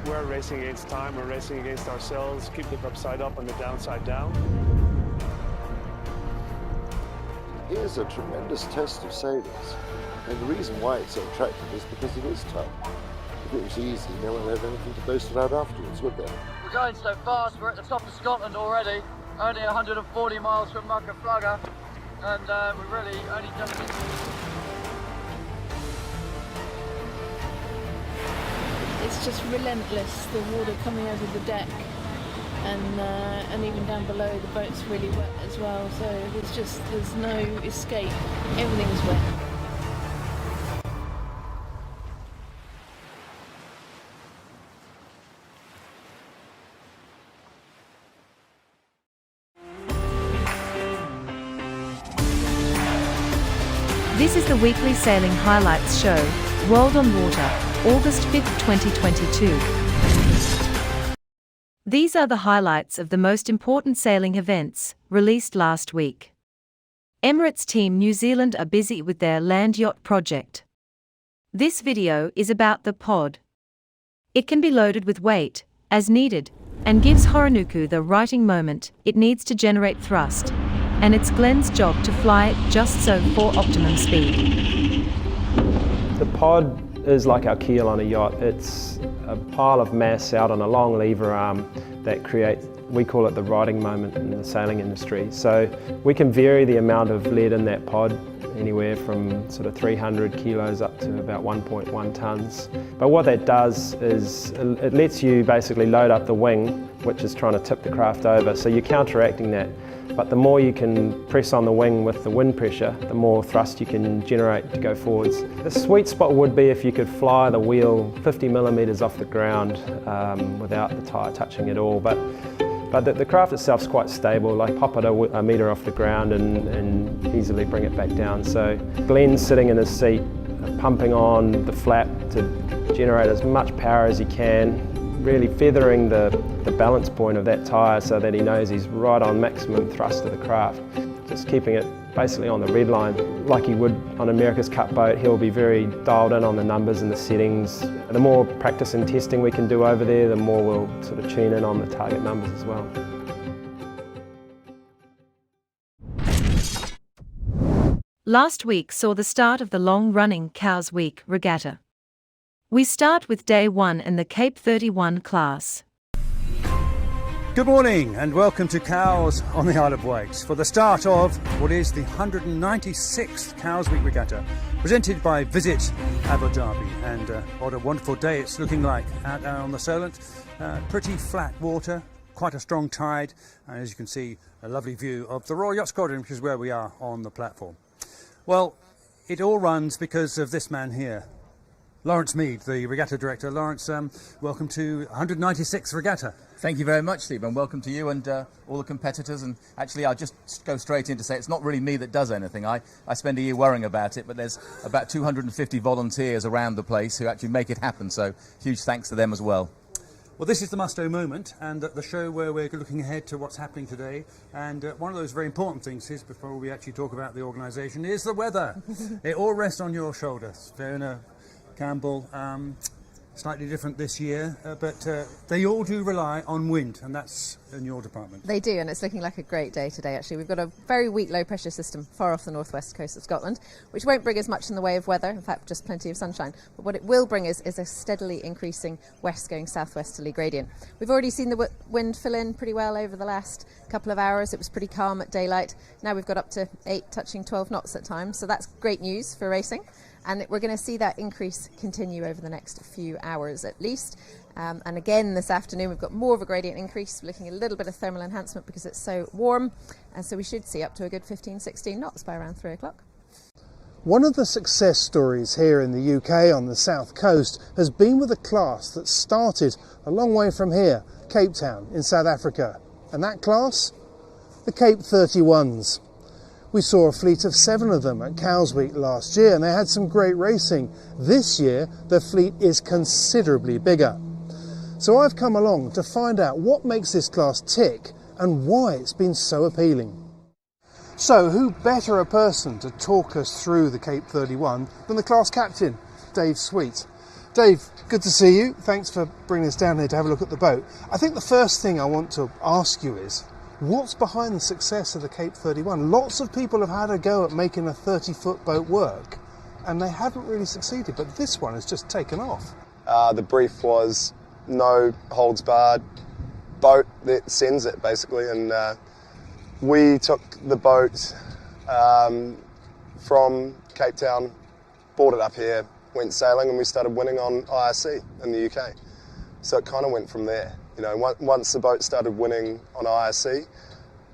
We're racing against time, we're racing against ourselves, keep the upside up and the downside down. Here's a tremendous test of sailors, and the reason why it's so attractive is because it is tough. If it was easy, no one would have anything to boast about afterwards, would they? We're going so fast, we're at the top of Scotland already, only 140 miles from Mucka, and we're really only just... It's just relentless, the water coming over the deck, and even down below the boat's really wet as well, so there's no escape, everything's wet. This is the weekly sailing highlights show, World on Water, August 5th, 2022. These are the highlights of the most important sailing events, released last week. Emirates Team New Zealand are busy with their land yacht project. This video is about the pod. It can be loaded with weight, as needed, and gives Horonuku the righting moment it needs to generate thrust, and it's Glenn's job to fly it just so for optimum speed. The pod is like our keel on a yacht. It's a pile of mass out on a long lever arm that creates, we call it the righting moment in the sailing industry. So we can vary the amount of lead in that pod anywhere from sort of 300 kilos up to about 1.1 tonnes. But what that does is it lets you basically load up the wing, which is trying to tip the craft over, so you're counteracting that. But the more you can press on the wing with the wind pressure, the more thrust you can generate to go forwards. The sweet spot would be if you could fly the wheel 50 millimetres off the ground without the tyre touching at all. But the craft itself is quite stable, like pop it a metre off the ground and easily bring it back down. So Glenn's sitting in his seat, pumping on the flap to generate as much power as he can, really feathering the balance point of that tyre so that he knows he's right on maximum thrust of the craft. Just keeping it basically on the red line. Like he would on America's Cup boat, he'll be very dialed in on the numbers and the settings. The more practice and testing we can do over there, the more we'll sort of tune in on the target numbers as well. Last week saw the start of the long-running Cows Week regatta. We start with day 1 in the Cape 31 class. Good morning and welcome to Cows on the Isle of Wight for the start of what is the 196th Cows Week Regatta, presented by Visit Abu Dhabi. And what a wonderful day it's looking like out on the Solent. Pretty flat water, quite a strong tide, and as you can see, a lovely view of the Royal Yacht Squadron, which is where we are on the platform. Well, it all runs because of this man here, Lawrence Mead, the regatta director. Lawrence, welcome to 196th Regatta. Thank you very much, Steve, and welcome to you and all the competitors. And actually, I'll just go straight in to say it's not really me that does anything. I spend a year worrying about it, but there's about 250 volunteers around the place who actually make it happen, so huge thanks to them as well. Well, this is the Musto moment, and the show where we're looking ahead to what's happening today. And one of those very important things is, before we actually talk about the organisation, is the weather. It all rests on your shoulders. Fiona Campbell, slightly different this year, but they all do rely on wind, and that's in your department. They do, and it's looking like a great day today, actually. We've got a very weak low pressure system far off the northwest coast of Scotland, which won't bring as much in the way of weather, in fact just plenty of sunshine, but what it will bring is a steadily increasing west going southwesterly gradient. We've already seen the wind fill in pretty well over the last couple of hours. It was pretty calm at daylight. Now we've got up to 8 touching 12 knots at times, so that's great news for racing. And we're going to see that increase continue over the next few hours at least. And again this afternoon we've got more of a gradient increase. We're looking at a little bit of thermal enhancement because it's so warm. And so we should see up to a good 15-16 knots by around 3 o'clock. One of the success stories here in the UK on the south coast has been with a class that started a long way from here, Cape Town in South Africa. And that class? The Cape 31's. We saw a fleet of 7 of them at Cows Week last year, and they had some great racing. This year, the fleet is considerably bigger. So I've come along to find out what makes this class tick and why it's been so appealing. So who better a person to talk us through the Cape 31 than the class captain, Dave Sweet. Dave, good to see you. Thanks for bringing us down here to have a look at the boat. I think the first thing I want to ask you is, what's behind the success of the Cape 31? Lots of people have had a go at making a 30-foot boat work, and they haven't really succeeded, but this one has just taken off. The brief was no holds barred boat that sends it, basically, and we took the boat from Cape Town, brought it up here, went sailing, and we started winning on IRC in the UK. So it kind of went from there. You know, once the boat started winning on IRC,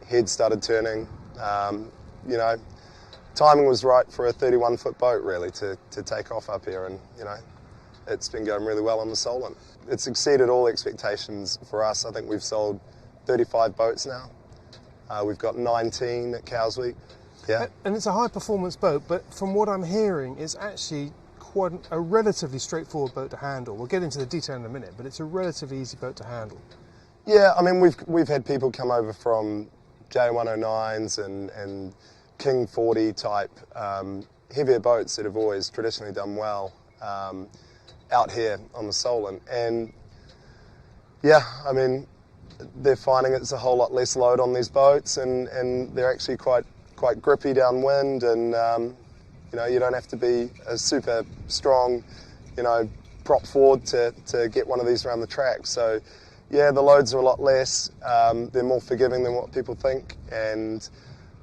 heads started turning. You know, timing was right for a 31-foot boat, really, to take off up here, and you know, it's been going really well on the Solent. It's exceeded all expectations for us. I think we've sold 35 boats now. We've got 19 at Cows Week. Yeah. And it's a high-performance boat, but from what I'm hearing, it's actually quite a relatively straightforward boat to handle. We'll get into the detail in a minute, but it's a relatively easy boat to handle. Yeah, I mean, we've had people come over from J109s and King 40 type heavier boats that have always traditionally done well out here on the Solent, and yeah, I mean, they're finding it's a whole lot less load on these boats, and they're actually quite grippy downwind, and you know, you don't have to be a super strong, you know, prop forward to get one of these around the track. So yeah, the loads are a lot less, they're more forgiving than what people think, and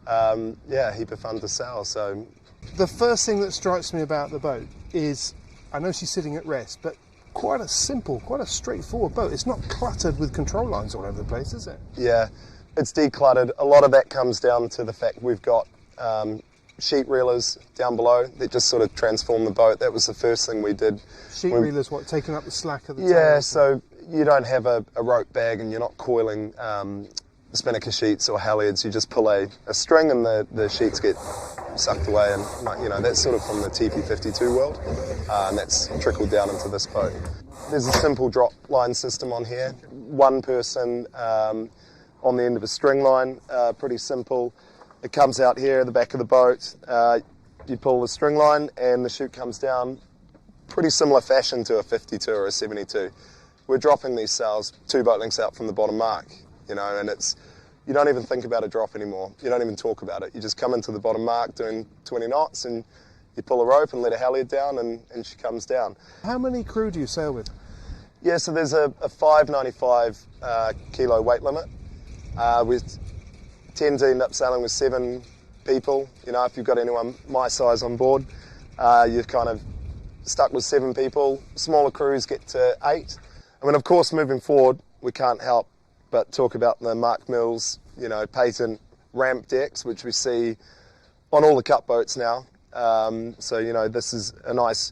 yeah, a heap of fun to sail. So the first thing that strikes me about the boat is, I know she's sitting at rest, but quite a simple, quite a straightforward boat. It's not cluttered with control lines all over the place, is it? Yeah, it's decluttered. A lot of that comes down to the fact we've got sheet reelers down below that just sort of transform the boat. That was the first thing we did. Sheet reelers, what, taking up the slack of the Yeah, tail? so you don't have a rope bag and you're not coiling spinnaker sheets or halyards. You just pull a string and the sheets get sucked away, and you know, that's sort of from the TP52 world, and that's trickled down into this boat. There's a simple drop line system on here. One person on the end of a string line, pretty simple. It comes out here at the back of the boat. You pull the string line and the chute comes down. Pretty similar fashion to a 52 or a 72. We're dropping these sails 2 boat lengths out from the bottom mark, you know, and it's, you don't even think about a drop anymore. You don't even talk about it. You just come into the bottom mark doing 20 knots and you pull a rope and let a halyard down and she comes down. How many crew do you sail with? Yeah, so there's a 595 kilo weight limit. We tend to end up sailing with 7 people. You know, if you've got anyone my size on board, you're kind of stuck with 7 people. Smaller crews get to 8. I mean, of course, moving forward, we can't help but talk about the Mark Mills, you know, patent ramp decks, which we see on all the cut boats now. So, you know, this is a nice,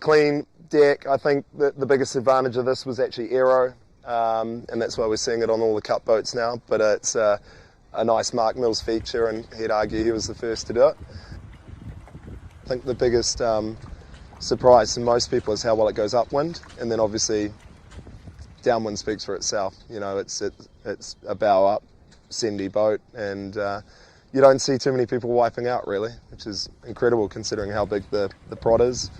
clean deck. I think that the biggest advantage of this was actually aero, and that's why we're seeing it on all the cut boats now. But it's a nice Mark Mills feature, and he'd argue he was the first to do it. I think the biggest surprise to most people is how well it goes upwind, and then obviously downwind speaks for itself. You know, it's a bow up, sendy boat, and you don't see too many people wiping out really, which is incredible considering how big the prod is.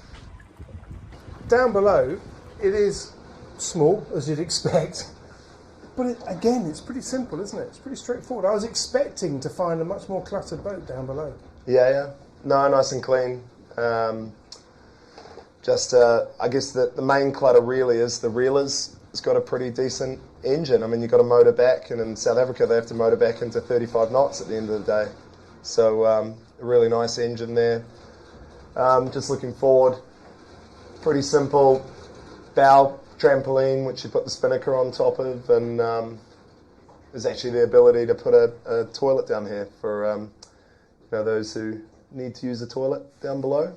Down below, it is small, as you'd expect, but again, it's pretty simple, isn't it? It's pretty straightforward. I was expecting to find a much more cluttered boat down below. Yeah. No, nice and clean. I guess the main clutter really is the reelers. It's got a pretty decent engine. I mean, you've got a motor back, and in South Africa they have to motor back into 35 knots at the end of the day. So a really nice engine there. Just looking forward, pretty simple bow trampoline which you put the spinnaker on top of, and there's actually the ability to put a toilet down here for you know, those who need to use a toilet down below.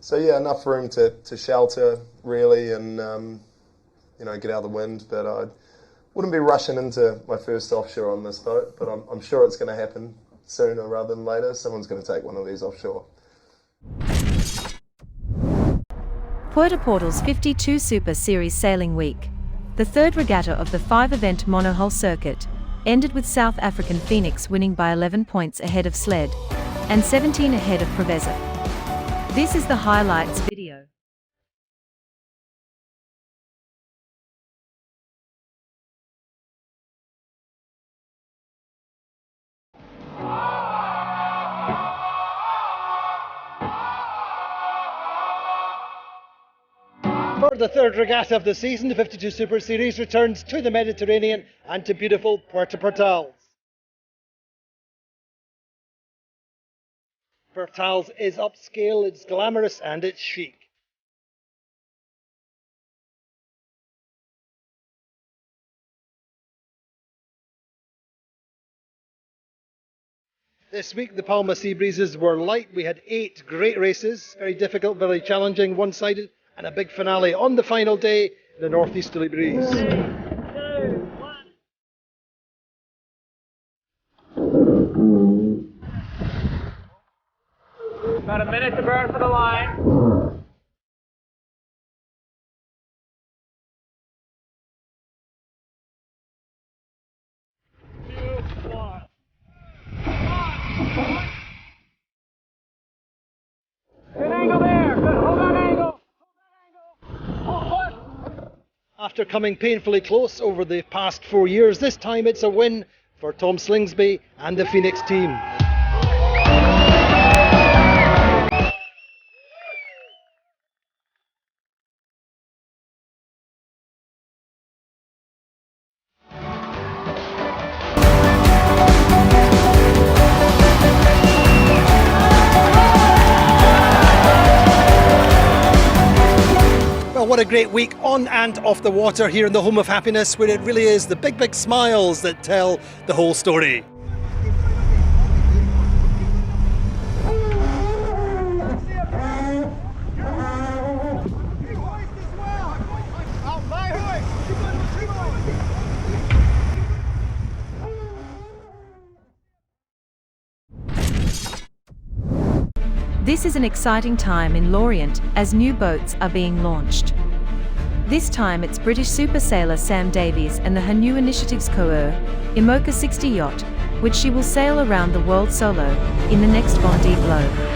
So yeah, enough room to shelter really, and you know, get out of the wind. But I wouldn't be rushing into my first offshore on this boat, but I'm sure it's going to happen sooner rather than later. Someone's going to take one of these offshore. Puerto Portals 52 Super Series Sailing Week, the third regatta of the 5-event monohull circuit, ended with South African Phoenix winning by 11 points ahead of Sled and 17 ahead of Provezza. This is the highlights video. For the third regatta of the season, the 52 Super Series returns to the Mediterranean and to beautiful Puerto Portals. Portals is upscale, it's glamorous and it's chic. This week the Palma sea breezes were light. We had 8 great races, very difficult, very challenging, one-sided, and a big finale on the final day in the northeasterly breeze. 3, 2, 1. About a minute to burn for the line. After coming painfully close over the past 4 years, this time it's a win for Tom Slingsby and the Phoenix team. Well, what a great week on and off the water here in the home of happiness, where it really is the big, big smiles that tell the whole story. This is an exciting time in Lorient as new boats are being launched. This time it's British super sailor Sam Davies and her new Initiatives Coeur, IMOCA 60 yacht, which she will sail around the world solo in the next Vendee Globe.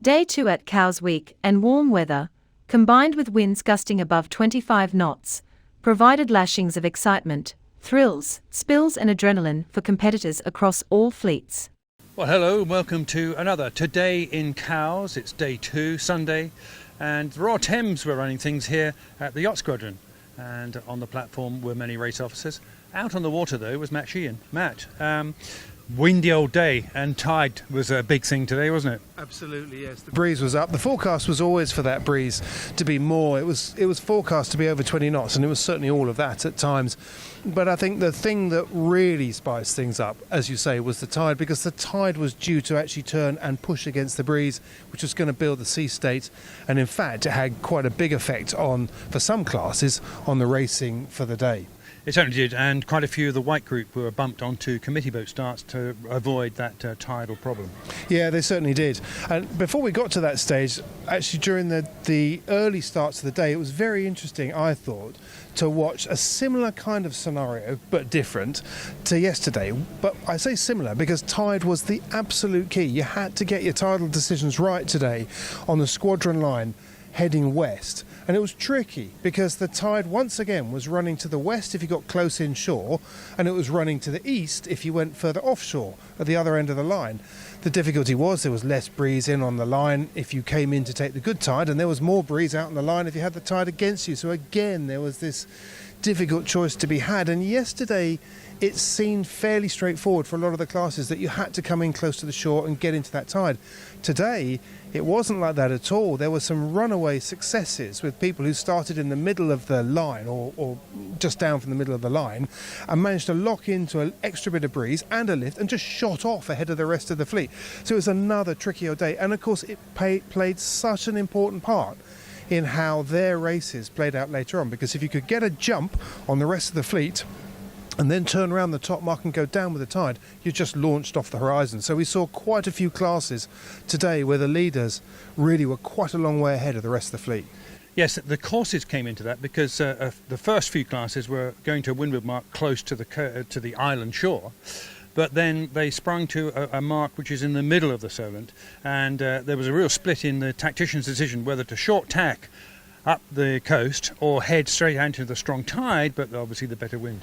Day 2 at Cowes Week and warm weather, combined with winds gusting above 25 knots, provided lashings of excitement, thrills, spills and adrenaline for competitors across all fleets. Well, hello and welcome to another Today in Cowes. It's day 2, Sunday, and the Royal Thames were running things here at the Yacht Squadron, and on the platform were many race officers. Out on the water though was Matt Sheehan. Matt, windy old day, and tide was a big thing today, wasn't it? Absolutely, yes. The breeze was up. The forecast was always for that breeze to be more. It was forecast to be over 20 knots, and it was certainly all of that at times. But I think the thing that really spiced things up, as you say, was the tide, because the tide was due to actually turn and push against the breeze, which was going to build the sea state. And in fact, it had quite a big effect on, for some classes, on the racing for the day. It certainly did, and quite a few of the white group were bumped onto committee boat starts to avoid that tidal problem. Yeah, they certainly did. And before we got to that stage, actually during the early starts of the day, it was very interesting, I thought, to watch a similar kind of scenario, but different, to yesterday. But I say similar because tide was the absolute key. You had to get your tidal decisions right today on the squadron line, heading west. And it was tricky because the tide once again was running to the west if you got close inshore, and it was running to the east if you went further offshore at the other end of the line. The difficulty was there was less breeze in on the line if you came in to take the good tide, and there was more breeze out on the line if you had the tide against you. So again, there was this difficult choice to be had. And yesterday it seemed fairly straightforward for a lot of the classes that you had to come in close to the shore and get into that tide. Today it wasn't like that at all. There were some runaway successes with people who started in the middle of the line or just down from the middle of the line and managed to lock into an extra bit of breeze and a lift and just shot off ahead of the rest of the fleet. So it was another tricky old day, and of course it played such an important part in how their races played out later on, because if you could get a jump on the rest of the fleet and then turn around the top mark and go down with the tide, you just launched off the horizon. So we saw quite a few classes today where the leaders really were quite a long way ahead of the rest of the fleet. Yes, the courses came into that because the first few classes were going to a windward mark close to the island shore, but then they sprung to a mark which is in the middle of the Solent, and there was a real split in the tactician's decision whether to short tack up the coast or head straight out into the strong tide, but obviously the better wind.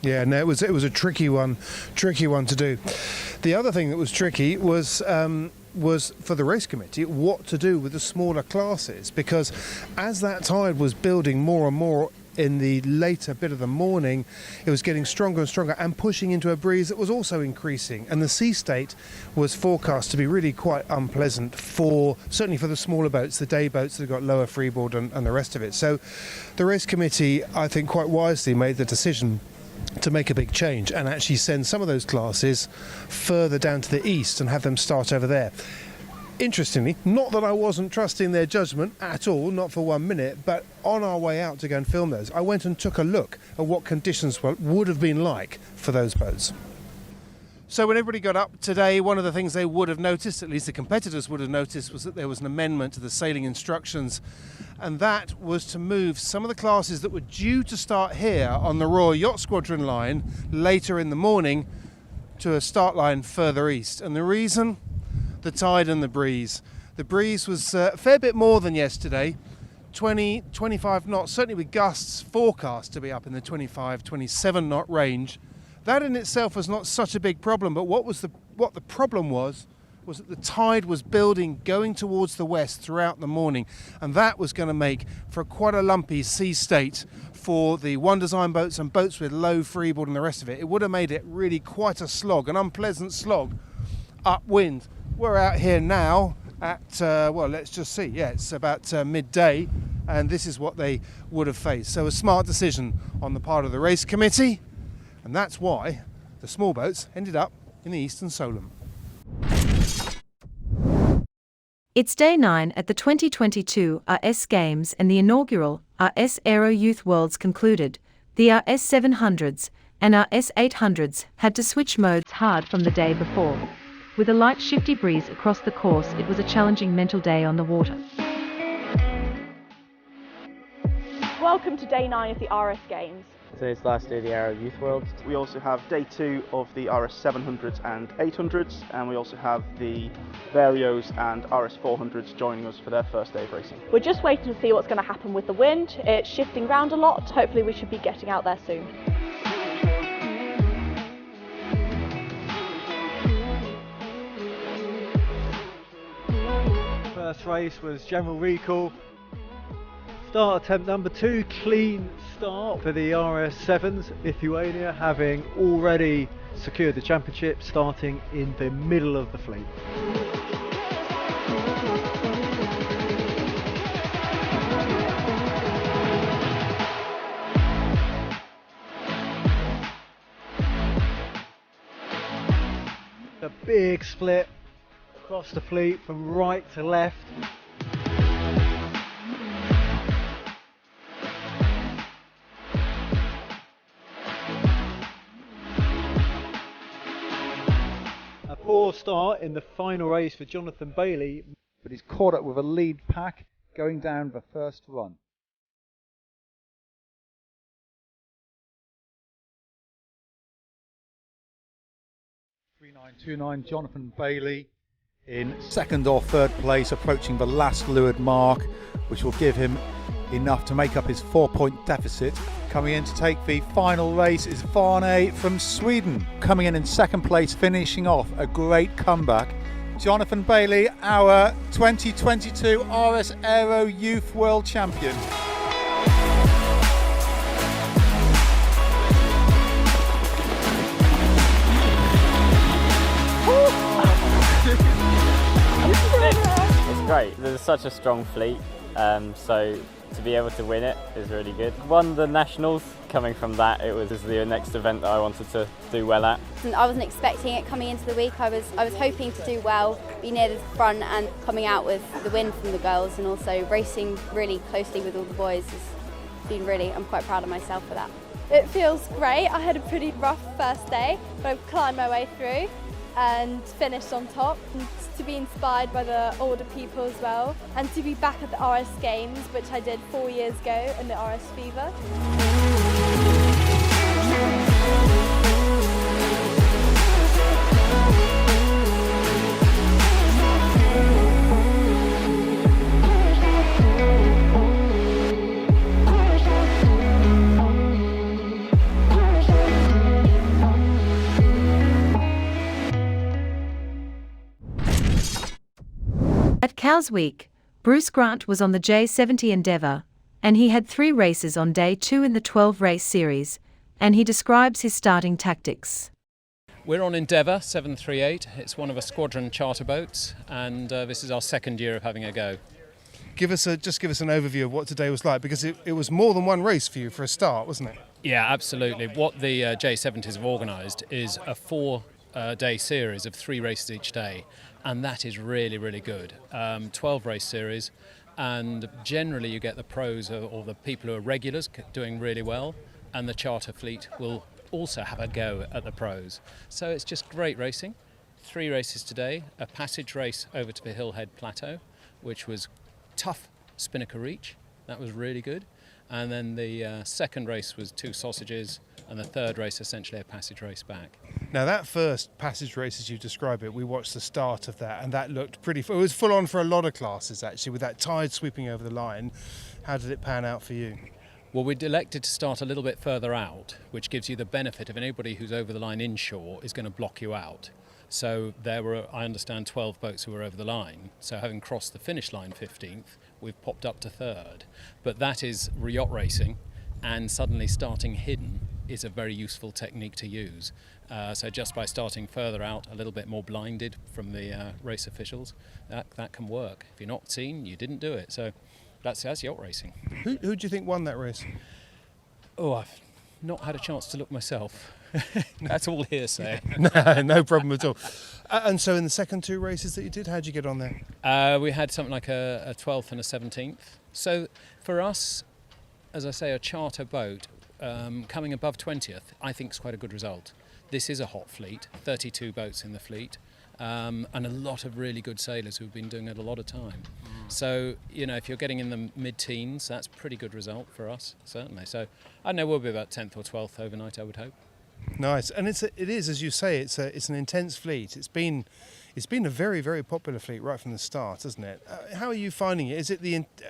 Yeah, no, it was a tricky one to do. The other thing that was tricky was for the race committee what to do with the smaller classes, because as that tide was building more and more in the later bit of the morning, it was getting stronger and stronger and pushing into a breeze that was also increasing, and the sea state was forecast to be really quite unpleasant certainly for the smaller boats, the day boats that got lower freeboard and the rest of it. So the race committee, I think quite wisely, made the decision to make a big change and actually send some of those classes further down to the east and have them start over there. Interestingly, not that I wasn't trusting their judgment at all, not for 1 minute, but on our way out to go and film those, I went and took a look at what conditions would have been like for those boats. So when everybody got up today, one of the things they would have noticed, at least the competitors would have noticed, was that there was an amendment to the sailing instructions, and that was to move some of the classes that were due to start here on the Royal Yacht Squadron line later in the morning to a start line further east. And the reason? The tide and the breeze. The breeze was a fair bit more than yesterday, 20, 25 knots, certainly with gusts forecast to be up in the 25, 27 knot range. That in itself was not such a big problem, but what the problem was that the tide was building going towards the west throughout the morning, and that was going to make for quite a lumpy sea state for the one design boats and boats with low freeboard and the rest of it. It would have made it really quite a slog, an unpleasant slog upwind. We're out here now at, well, let's just see. Yeah, it's about midday, and this is what they would have faced. So a smart decision on the part of the race committee, and that's why the small boats ended up in the Eastern Solent. It's day 9 at the 2022 RS Games, and the inaugural RS Aero Youth Worlds concluded. The RS 700s and RS 800s had to switch modes hard from the day before. With a light shifty breeze across the course, it was a challenging mental day on the water. Welcome to day 9 of the RS Games. Today's the last day of the Aero Youth Worlds. We also have day 2 of the RS 700s and 800s, and we also have the Varios and RS 400s joining us for their first day of racing. We're just waiting to see what's going to happen with the wind. It's shifting round a lot. Hopefully we should be getting out there soon. First race was general recall. Start attempt number 2, clean start for the RS7s. Lithuania having already secured the championship, starting in the middle of the fleet. A big split across the fleet from right to left. A poor start in the final race for Jonathan Bailey, but he's caught up with a lead pack going down the first run. 3929 Jonathan Bailey in second or third place, approaching the last leeward mark, which will give him enough to make up his 4-point deficit. Coming in to take the final race is Varney from Sweden. Coming in second place, finishing off a great comeback, Jonathan Bailey, our 2022 RS Aero Youth World Champion. It's great. There's such a strong fleet, so to be able to win it is really good. Won the nationals. Coming from that, it was the next event that I wanted to do well at. I wasn't expecting it coming into the week. I was hoping to do well, be near the front, and coming out with the win from the girls, and also racing really closely with all the boys has been I'm quite proud of myself for that. It feels great. I had a pretty rough first day, but I've climbed my way through and finished on top. And to be inspired by the older people as well, and to be back at the RS Games, which I did 4 years ago in the RS Fever. At Cows Week, Bruce Grant was on the J70 Endeavour, and he had 3 races on day 2 in the 12-race series, and he describes his starting tactics. We're on Endeavour 738. It's one of a squadron charter boats, and this is our second year of having a go. Just give us an overview of what today was like, because it was more than one race for you for a start, wasn't it? Yeah, absolutely. What the J70s have organised is a 4-day series of 3 races each day, and that is really, really good. 12-race series, and generally you get the pros or the people who are regulars doing really well, and the charter fleet will also have a go at the pros. So it's just great racing. 3 races today, a passage race over to the Hillhead Plateau, which was tough Spinnaker Reach. That was really good. And then the second race was 2 sausages, and the third race essentially a passage race back. Now that first passage race, as you describe it, we watched the start of that, and that looked it was full on for a lot of classes actually, with that tide sweeping over the line. How did it pan out for you? Well, we'd elected to start a little bit further out, which gives you the benefit of anybody who's over the line inshore is going to block you out. So there were, I understand, 12 boats who were over the line. So having crossed the finish line 15th, we've popped up to 3rd. But that is yacht racing, and suddenly starting hidden is a very useful technique to use. So just by starting further out, a little bit more blinded from the race officials, that can work. If you're not seen, you didn't do it. So that's yacht racing. Who do you think won that race? Oh, I've not had a chance to look myself. That's all hearsay. No problem at all. And so in the second 2 races that you did, how'd you get on there? We had something like a 12th and a 17th. So for us, as I say, a charter boat, coming above 20th, I think is quite a good result. This is a hot fleet, 32 boats in the fleet, and a lot of really good sailors who've been doing it a lot of time. So, if you're getting in the mid-teens, that's a pretty good result for us, certainly. So I know we'll be about 10th or 12th overnight, I would hope. Nice, and it is, as you say, it's an intense fleet. It's been a very, very popular fleet right from the start, hasn't it? How are you finding it? Is it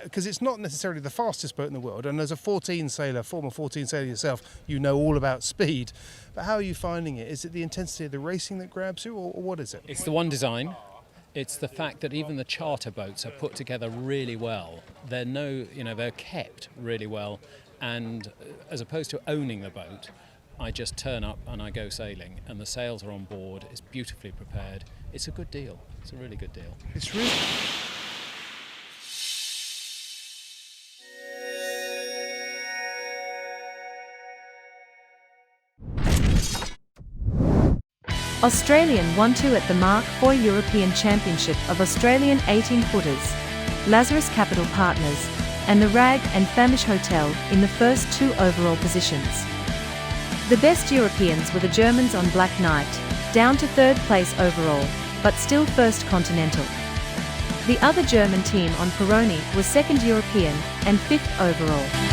because it's not necessarily the fastest boat in the world, and as a former 14 sailor yourself, you know all about speed. But how are you finding it? Is it the intensity of the racing that grabs you, or what is it? It's the one design. It's the fact that even the charter boats are put together really well. They're kept really well, and as opposed to owning the boat, I just turn up and I go sailing, and the sails are on board. It's beautifully prepared. It's a good deal. It's a really good deal. It's really. Australian won 2 at the Mark IV European Championship of Australian 18-footers, Lazarus Capital Partners, and the Rag and Famish Hotel in the first 2 overall positions. The best Europeans were the Germans on Black Knight, down to 3rd place overall, but still first continental. The other German team on Peroni was 2nd European and 5th overall.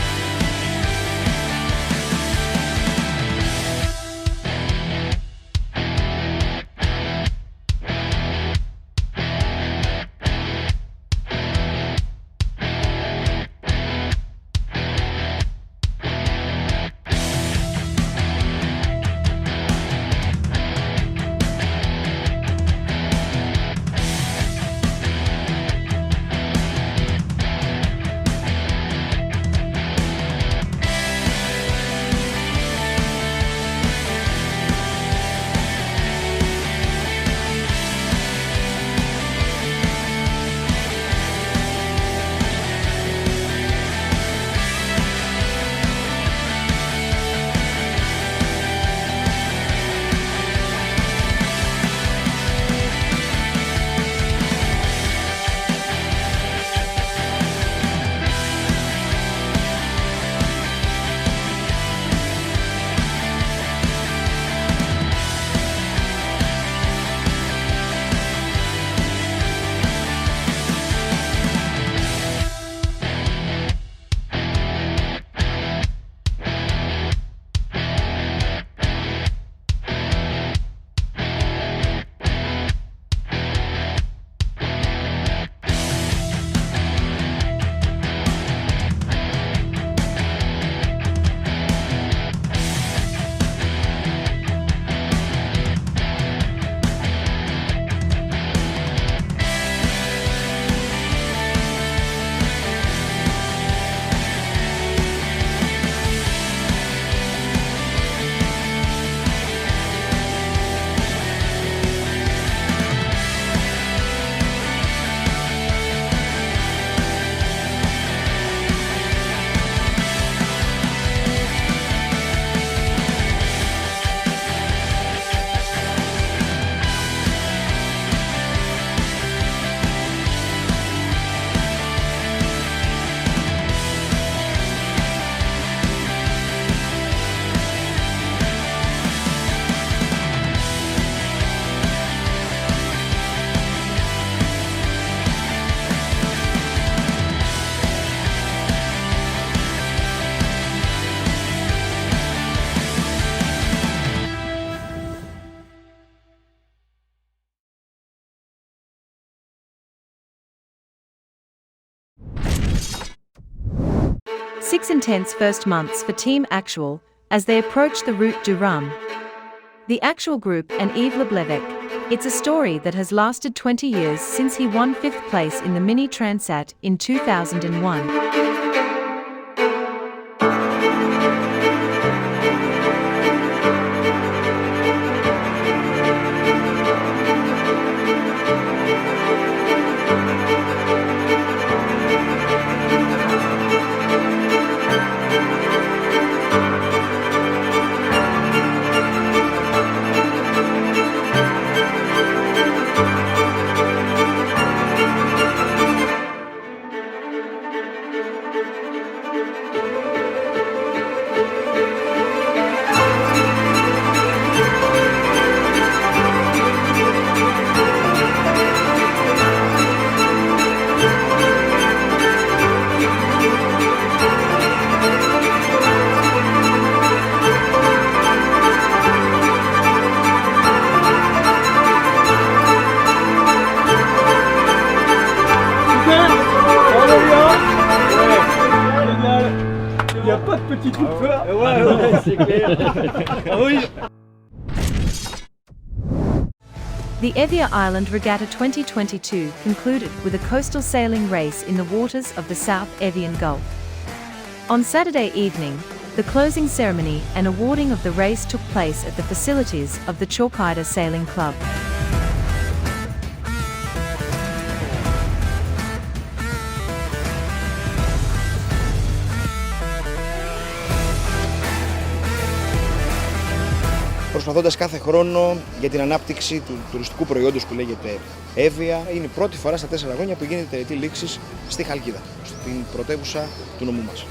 6 intense first months for Team Actual as they approach the Route du Rhum. The Actual Group and Yves Leblevec. It's a story that has lasted 20 years since he won 5th place in the Mini Transat in 2001. The Evia Island Regatta 2022 concluded with a coastal sailing race in the waters of the South Evian Gulf. On Saturday evening, the closing ceremony and awarding of the race took place at the facilities of the Chalkida Sailing Club. Προσπαθώντας κάθε χρόνο για την ανάπτυξη του τουριστικού προϊόντος που λέγεται Evia. Είναι η πρώτη φορά στα 4 χρόνια που γίνεται τελετή λήξης στη Χαλκίδα, στην πρωτεύουσα του νομού μας.